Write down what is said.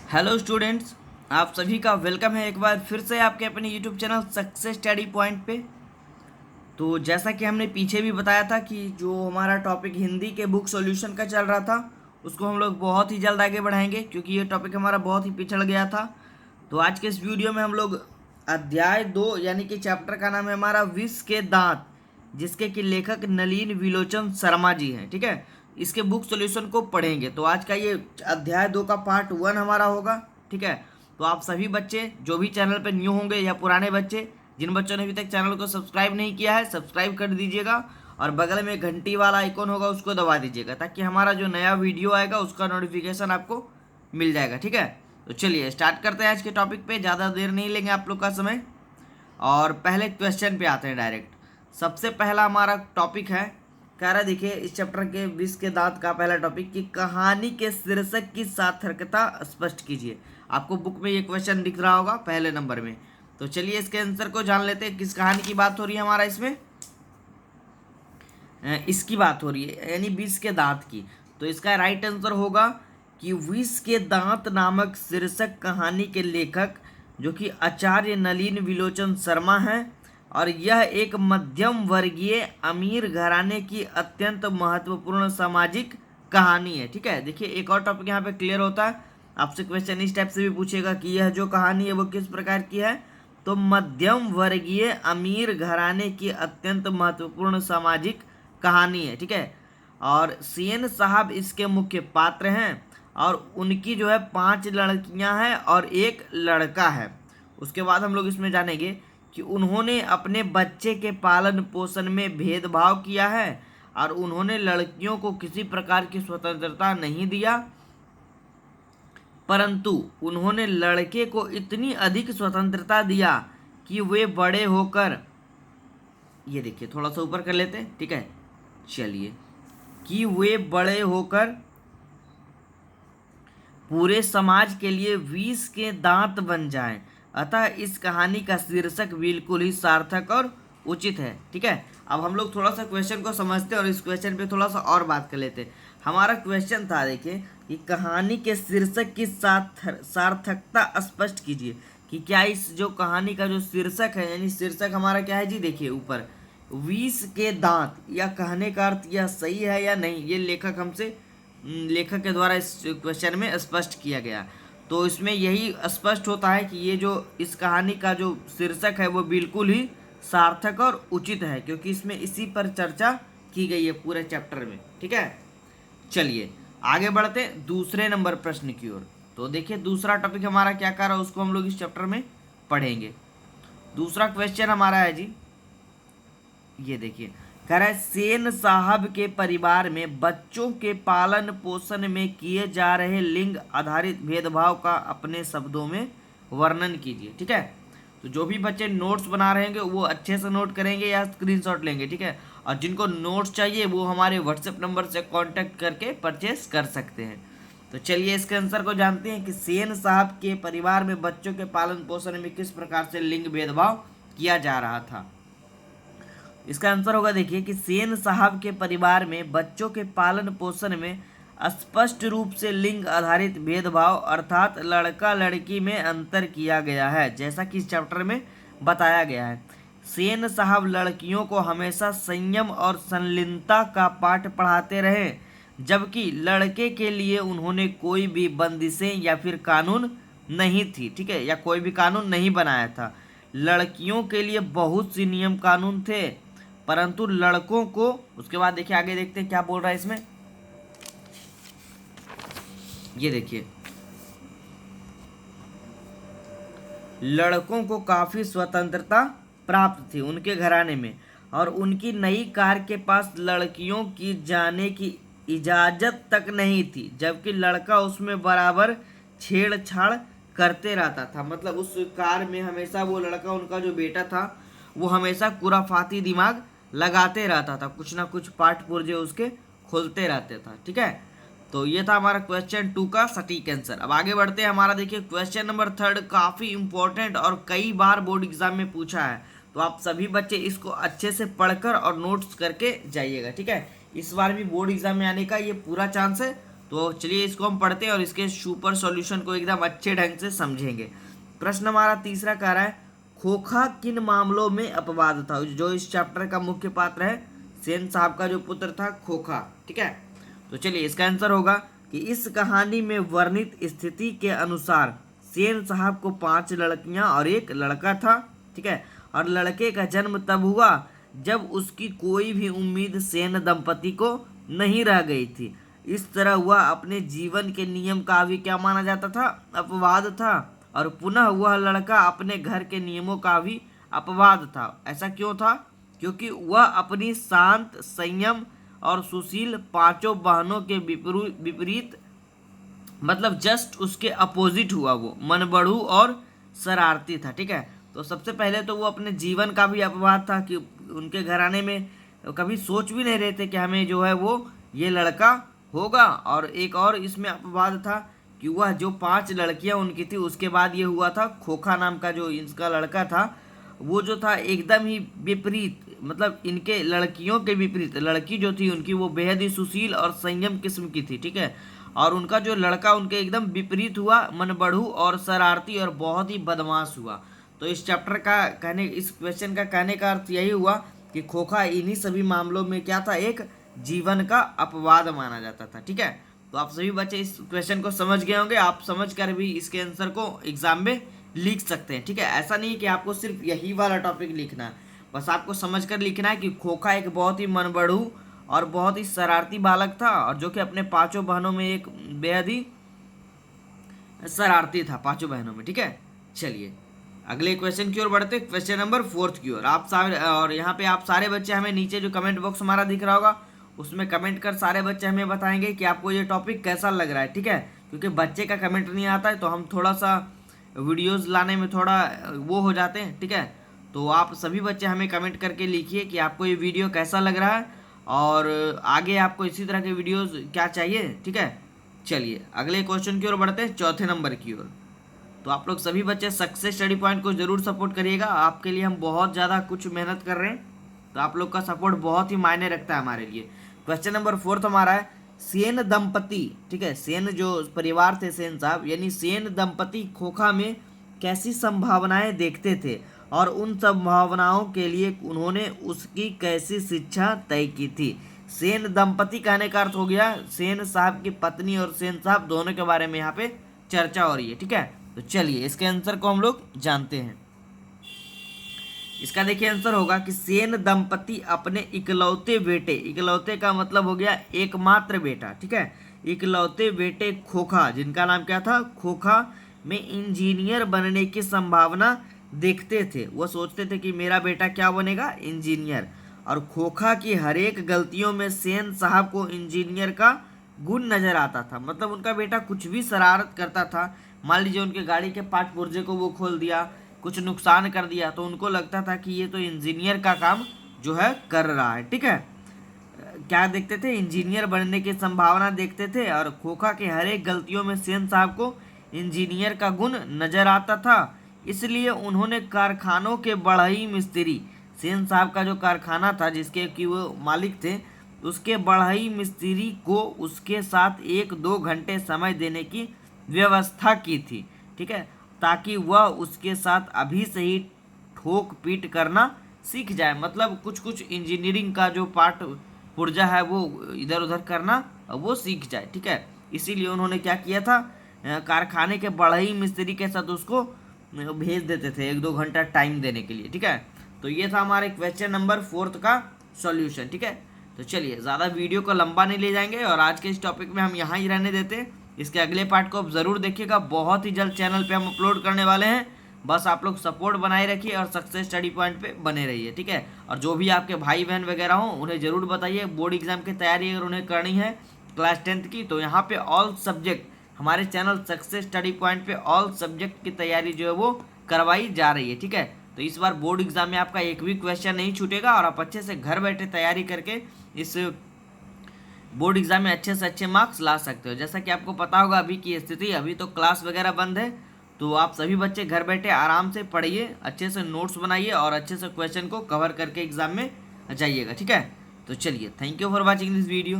Hello students, आप सभी का वेलकम है एक बार फिर से आपके अपने YouTube channel success study point पे। तो जैसा कि हमने पीछे भी बताया था कि जो हमारा टॉपिक हिंदी के बुक सॉल्यूशन का चल रहा था उसको हम लोग बहुत ही जल्द आगे बढ़ाएंगे, क्योंकि ये टॉपिक हमारा बहुत ही पिछड़ गया था। तो आज के इस वीडियो में हम लोग अध्याय 2 यानी कि चैप्टर का नाम है हमारा विष के दांत, जिसके कि लेखक नलिन विलोचन शर्मा जी हैं। ठीक है, इसके बुक सॉल्यूशन को पढ़ेंगे। तो आज का ये अध्याय 2 का पार्ट 1 हमारा होगा। ठीक है, तो आप सभी बच्चे जो भी चैनल पर न्यू होंगे या पुराने बच्चे, जिन बच्चों ने अभी तक चैनल को सब्सक्राइब नहीं किया है, सब्सक्राइब कर दीजिएगा और बगल में घंटी वाला आइकॉन होगा उसको दबा दीजिएगा, ताकि हमारा जो नया वीडियो आएगा उसका नोटिफिकेशन आपको मिल जाएगा। ठीक है, तो चलिए स्टार्ट करते हैं आज के टॉपिक पे। ज़्यादा देर नहीं लेंगे आप लोग का समय और पहले क्वेश्चन पे आते हैं डायरेक्ट। सबसे पहला हमारा टॉपिक है, कह रहा देखिए इस चैप्टर के विष के दांत का पहला टॉपिक कि कहानी के शीर्षक की सार्थकता स्पष्ट कीजिए। आपको बुक में ये क्वेश्चन दिख रहा होगा पहले नंबर में। तो चलिए इसके आंसर को जान लेते हैं। किस कहानी की बात हो रही है हमारा इसमें? इसकी बात हो रही है यानी विष के दांत की। तो इसका राइट आंसर होगा कि विष के दांत नामक शीर्षक कहानी के लेखक जो कि आचार्य नलिन विलोचन शर्मा हैं, और यह एक मध्यम वर्गीय अमीर घराने की अत्यंत महत्वपूर्ण सामाजिक कहानी है। ठीक है, देखिए एक और टॉपिक यहाँ पे क्लियर होता है। आपसे क्वेश्चन इस टाइप से भी पूछेगा कि यह जो कहानी है वो किस प्रकार की है, तो मध्यम वर्गीय अमीर घराने की अत्यंत महत्वपूर्ण सामाजिक कहानी है। ठीक है, और सेन साहब इसके मुख्य पात्र हैं और उनकी जो है 5 लड़कियां हैं और एक लड़का है। उसके बाद हम लोग इसमें जानेंगे कि उन्होंने अपने बच्चे के पालन पोषण में भेदभाव किया है और उन्होंने लड़कियों को किसी प्रकार की स्वतंत्रता नहीं दिया, परंतु उन्होंने लड़के को इतनी अधिक स्वतंत्रता दिया कि वे बड़े होकर, ये देखिए थोड़ा सा ऊपर कर लेते हैं। ठीक है, चलिए, कि वे बड़े होकर पूरे समाज के लिए विष के दांत बन जाएं। अतः इस कहानी का शीर्षक बिल्कुल ही सार्थक और उचित है। ठीक है, अब हम लोग थोड़ा सा क्वेश्चन को समझते हैं और इस क्वेश्चन पे थोड़ा सा और बात कर लेते हैं। हमारा क्वेश्चन था, देखिए, कि कहानी के शीर्षक की सार्थकता स्पष्ट कीजिए। कि क्या इस जो कहानी का जो शीर्षक है, यानी शीर्षक हमारा क्या है जी, देखिए ऊपर विष के दांत, या कहने का अर्थ यह सही है या नहीं, ये लेखक के द्वारा इस क्वेश्चन में स्पष्ट किया गया। तो इसमें यही स्पष्ट होता है कि ये जो इस कहानी का जो शीर्षक है वो बिल्कुल ही सार्थक और उचित है, क्योंकि इसमें इसी पर चर्चा की गई है पूरे चैप्टर में। ठीक है, चलिए आगे बढ़ते हैं दूसरे नंबर प्रश्न की ओर। तो देखिए दूसरा टॉपिक हमारा क्या कर रहा है उसको हम लोग इस चैप्टर में पढ़ेंगे। दूसरा क्वेश्चन हमारा है जी, ये देखिए, कह रहा है सेन साहब के परिवार में बच्चों के पालन पोषण में किए जा रहे लिंग आधारित भेदभाव का अपने शब्दों में वर्णन कीजिए। ठीक है, तो जो भी बच्चे नोट्स बना रहे हैं वो अच्छे से नोट करेंगे या स्क्रीनशॉट लेंगे। ठीक है, और जिनको नोट्स चाहिए वो हमारे व्हाट्सएप नंबर से कांटेक्ट करके परचेस कर सकते हैं। तो चलिए इसके आंसर को जानते हैं कि सेन साहब के परिवार में बच्चों के पालन पोषण में किस प्रकार से लिंग भेदभाव किया जा रहा था। इसका आंसर होगा, देखिए, कि सेन साहब के परिवार में बच्चों के पालन पोषण में स्पष्ट रूप से लिंग आधारित भेदभाव अर्थात लड़का लड़की में अंतर किया गया है, जैसा कि इस चैप्टर में बताया गया है। सेन साहब लड़कियों को हमेशा संयम और संलीनता का पाठ पढ़ाते रहे, जबकि लड़के के लिए उन्होंने कोई भी बंदिशें या फिर कानून नहीं थी। ठीक है, या कोई भी कानून नहीं बनाया था। लड़कियों के लिए बहुत सी नियम कानून थे, परंतु लड़कों को, उसके बाद देखिए आगे देखते हैं क्या बोल रहा है इसमें। ये देखिए, लड़कों को काफी स्वतंत्रता प्राप्त थी उनके घराने में, और उनकी नई कार के पास लड़कियों की जाने की इजाजत तक नहीं थी, जबकि लड़का उसमें बराबर छेड़छाड़ करते रहता था। मतलब उस कार में हमेशा वो लड़का, उनका जो बेटा था, वो हमेशा कुराफाती दिमाग लगाते रहता था, कुछ ना कुछ पाठ पुर्जे उसके खोलते रहते था। ठीक है, तो ये था हमारा क्वेश्चन 2 का सटीक आंसर। अब आगे बढ़ते हैं। हमारा देखिए क्वेश्चन नंबर 3 काफ़ी इंपॉर्टेंट और कई बार बोर्ड एग्जाम में पूछा है, तो आप सभी बच्चे इसको अच्छे से पढ़कर और नोट्स करके जाइएगा। ठीक है, इस बार भी बोर्ड एग्जाम में आने का ये पूरा चांस है, तो चलिए इसको हम पढ़ते हैं और इसके सुपर सॉल्यूशन को एकदम अच्छे ढंग से समझेंगे। प्रश्न हमारा तीसरा कह रहा है, खोखा किन मामलों में अपवाद था। जो इस चैप्टर का मुख्य पात्र है, सेन साहब का जो पुत्र था खोखा, ठीक है। तो चलिए इसका आंसर होगा कि इस कहानी में वर्णित स्थिति के अनुसार सेन साहब को 5 लड़कियां और एक लड़का था, ठीक है। और लड़के का जन्म तब हुआ जब उसकी कोई भी उम्मीद सेन दंपति को नहीं रह गई थी। इस तरह वह अपने जीवन के नियम का भी क्या माना जाता था, अपवाद था। और पुनः वह लड़का अपने घर के नियमों का भी अपवाद था। ऐसा क्यों था? क्योंकि वह अपनी शांत, संयम और सुशील 5 बहनों के विपरीत, मतलब जस्ट उसके अपोजिट हुआ। वो मनबड़ू और शरारती था, ठीक है। तो सबसे पहले तो वो अपने जीवन का भी अपवाद था कि उनके घराने में कभी सोच भी नहीं रहे थे कि हमें जो है वो ये लड़का होगा। और एक और इसमें अपवाद था कि वह जो 5 लड़कियां उनकी थी, उसके बाद ये हुआ था खोखा नाम का जो इसका लड़का था, वो जो था एकदम ही विपरीत, मतलब इनके लड़कियों के विपरीत। लड़की जो थी उनकी वो बेहद ही सुशील और संयम किस्म की थी, ठीक है। और उनका जो लड़का उनके एकदम विपरीत हुआ, मनबढ़ू और शरारती और बहुत ही बदमाश हुआ। तो इस चैप्टर का कहने, इस क्वेश्चन का कहने का अर्थ यही हुआ कि खोखा इन्हीं सभी मामलों में क्या था, एक जीवन का अपवाद माना जाता था, ठीक है। तो आप सभी बच्चे इस क्वेश्चन को समझ गए होंगे। आप समझ कर भी इसके आंसर को एग्जाम में लिख सकते हैं, ठीक है। ऐसा नहीं कि आपको सिर्फ यही वाला टॉपिक लिखना है, बस आपको समझ कर लिखना है कि खोखा एक बहुत ही मनबढ़ू और बहुत ही शरारती बालक था, और जो कि अपने 5 बहनों में एक बेहद ही शरारती था, 5 बहनों में, ठीक है। चलिए अगले क्वेश्चन की ओर बढ़ते, क्वेश्चन नंबर 4 की ओर। आप सारे, और यहाँ पे आप सारे बच्चे हमें नीचे जो कमेंट बॉक्स हमारा दिख रहा होगा उसमें कमेंट कर सारे बच्चे हमें बताएंगे कि आपको ये टॉपिक कैसा लग रहा है, ठीक है। क्योंकि बच्चे का कमेंट नहीं आता है तो हम थोड़ा सा वीडियोस लाने में थोड़ा वो हो जाते हैं, ठीक है। तो आप सभी बच्चे हमें कमेंट करके लिखिए कि आपको ये वीडियो कैसा लग रहा है और आगे आपको इसी तरह के वीडियोस क्या चाहिए, ठीक है। चलिए अगले क्वेश्चन की ओर बढ़ते हैं, चौथे नंबर की ओर। तो आप लोग सभी बच्चे सक्सेस स्टडी पॉइंट को जरूर सपोर्ट करिएगा। आपके लिए हम बहुत ज़्यादा कुछ मेहनत कर रहे हैं, तो आप लोग का सपोर्ट बहुत ही मायने रखता है हमारे लिए। क्वेश्चन नंबर 4 हमारा है, सेन दंपति, ठीक है, सेन जो परिवार थे सेन साहब, यानी सेन दंपति खोखा में कैसी संभावनाएं देखते थे और उन संभावनाओं के लिए उन्होंने उसकी कैसी शिक्षा तय की थी। सेन दंपति कहने का अर्थ हो गया सेन साहब की पत्नी और सेन साहब दोनों के बारे में यहाँ पे चर्चा हो रही है, ठीक है। तो चलिए इसके आंसर को हम लोग जानते हैं। इसका देखिए आंसर होगा कि सेन दंपति अपने इकलौते बेटे, इकलौते का मतलब हो गया एकमात्र बेटा, ठीक है, इकलौते बेटे खोखा, जिनका नाम क्या था, खोखा, में इंजीनियर बनने की संभावना देखते थे। वो सोचते थे कि मेरा बेटा क्या बनेगा, इंजीनियर। और खोखा की हर एक गलतियों में सेन साहब को इंजीनियर का गुण नजर आता था। मतलब उनका बेटा कुछ भी शरारत करता था, मान लीजिए उनके गाड़ी के पार्ट पुर्जे को वो खोल दिया, कुछ नुकसान कर दिया, तो उनको लगता था कि ये तो इंजीनियर का काम जो है कर रहा है, ठीक है। क्या देखते थे, इंजीनियर बनने की संभावना देखते थे। और खोखा के हर एक गलतियों में सेन साहब को इंजीनियर का गुण नजर आता था, इसलिए उन्होंने कारखानों के बढ़ई मिस्त्री, सेन साहब का जो कारखाना था जिसके कि वो मालिक थे, उसके बढ़ई मिस्त्री को उसके साथ 1-2 घंटे समय देने की व्यवस्था की थी, ठीक है, ताकि वह उसके साथ अभी से ही ठोक पीट करना सीख जाए। मतलब कुछ कुछ इंजीनियरिंग का जो पार्ट पुर्जा है वो इधर उधर करना वो सीख जाए, ठीक है। इसीलिए उन्होंने क्या किया था, कारखाने के बढ़ई मिस्त्री के साथ उसको भेज देते थे 1-2 घंटा टाइम देने के लिए, ठीक है। तो ये था हमारे क्वेश्चन नंबर 4 का सॉल्यूशन, ठीक है। तो चलिए ज़्यादा वीडियो को लंबा नहीं ले जाएंगे और आज के इस टॉपिक में हम यहाँ ही रहने देते हैं। इसके अगले पार्ट को आप ज़रूर देखिएगा, बहुत ही जल्द चैनल पे हम अपलोड करने वाले हैं। बस आप लोग सपोर्ट बनाए रखिए और सक्सेस स्टडी पॉइंट पे बने रहिए, ठीक है। और जो भी आपके भाई बहन वगैरह हों उन्हें ज़रूर बताइए, बोर्ड एग्जाम की तैयारी अगर उन्हें करनी है क्लास 10th की, तो यहाँ पे ऑल सब्जेक्ट हमारे चैनल सक्सेस स्टडी पॉइंट पे ऑल सब्जेक्ट की तैयारी जो है वो करवाई जा रही है, ठीक है। तो इस बार बोर्ड एग्जाम में आपका एक भी क्वेश्चन नहीं छूटेगा और आप अच्छे से घर बैठे तैयारी करके इस बोर्ड एग्जाम में अच्छे से अच्छे मार्क्स ला सकते हो। जैसा कि आपको पता होगा अभी की स्थिति, अभी तो क्लास वगैरह बंद है, तो आप सभी बच्चे घर बैठे आराम से पढ़िए, अच्छे से नोट्स बनाइए और अच्छे से क्वेश्चन को कवर करके एग्जाम में जाइएगा, ठीक है। तो चलिए, thank you for watching this video.